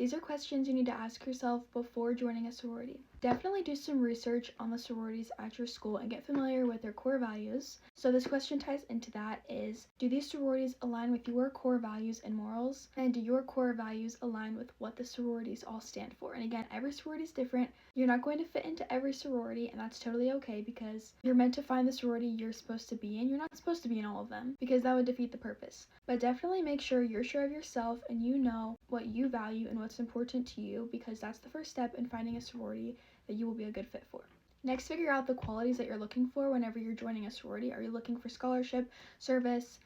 These are questions you need to ask yourself before joining a sorority. Definitely do some research on the sororities at your school and get familiar with their core values. So this question ties into that is, do these sororities align with your core values and morals? And do your core values align with what the sororities all stand for? And again, every sorority is different. You're not going to fit into every sorority, and that's totally okay because you're meant to find the sorority you're supposed to be in. You're not supposed to be in all of them because that would defeat the purpose. But definitely make sure you're sure of yourself and you know what you value and what's important to you, because that's the first step in finding a sorority that you will be a good fit for. Next, figure out the qualities that you're looking for whenever you're joining a sorority. Are you looking for scholarship, service,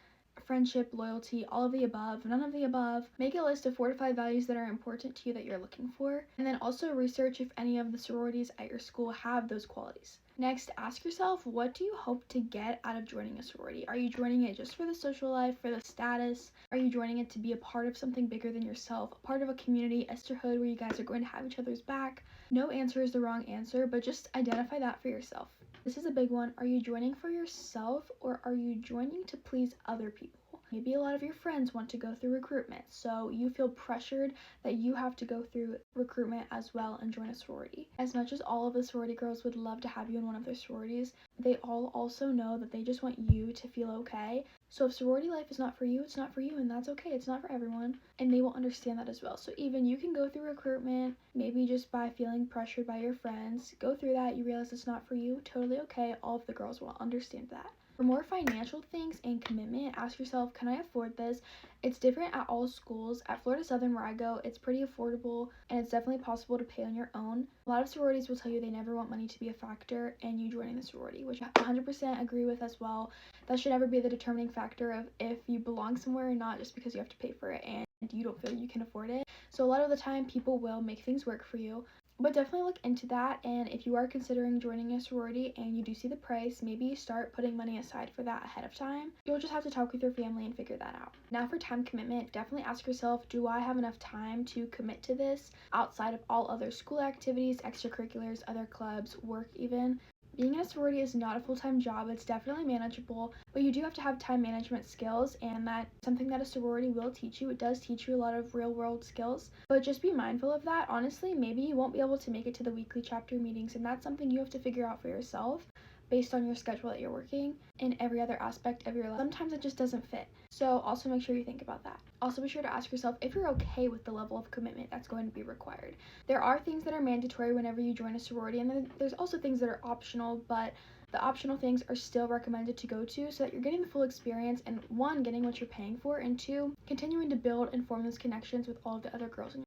friendship, loyalty, all of the above, none of the above? Make a list of 4 to 5 values that are important to you that you're looking for, and then also research if any of the sororities at your school have those qualities. Next, ask yourself, what do you hope to get out of joining a sorority? Are you joining it just for the social life, for the status? Are you joining it to be a part of something bigger than yourself, a part of a community, a sisterhood where you guys are going to have each other's back? No answer is the wrong answer, but just identify that for yourself. This is a big one. Are you joining for yourself, or are you joining to please other people? Maybe a lot of your friends want to go through recruitment, so you feel pressured that you have to go through recruitment as well and join a sorority. As much as all of the sorority girls would love to have you in one of their sororities, they all also know that they just want you to feel okay. So if sorority life is not for you, it's not for you, and that's okay. It's not for everyone, and they will understand that as well. So even you can go through recruitment, maybe just by feeling pressured by your friends, go through that, you realize it's not for you, totally okay. All of the girls will understand that. For more financial things and commitment, ask yourself, can I afford this? It's different at all schools. At Florida Southern, where I go, it's pretty affordable, and it's definitely possible to pay on your own. A lot of sororities will tell you they never want money to be a factor in you joining the sorority, which I 100% agree with as well. That should never be the determining factor of if you belong somewhere or not, just because you have to pay for it and you don't feel you can afford it. So a lot of the time, people will make things work for you. But definitely look into that, and if you are considering joining a sorority and you do see the price, maybe start putting money aside for that ahead of time. You'll just have to talk with your family and figure that out. Now for time commitment, definitely ask yourself, do I have enough time to commit to this outside of all other school activities, extracurriculars, other clubs, work even? Being in a sorority is not a full-time job. It's definitely manageable, but you do have to have time management skills, and that's something that a sorority will teach you. It does teach you a lot of real-world skills, but just be mindful of that. Honestly, maybe you won't be able to make it to the weekly chapter meetings, and that's something you have to figure out for yourself based on your schedule that you're working in every other aspect of your life. Sometimes it just doesn't fit. So also make sure you think about that. Also be sure to ask yourself if you're okay with the level of commitment that's going to be required. There are things that are mandatory whenever you join a sorority, and then there's also things that are optional, but the optional things are still recommended to go to so that you're getting the full experience, and 1, getting what you're paying for, and 2, continuing to build and form those connections with all of the other girls in your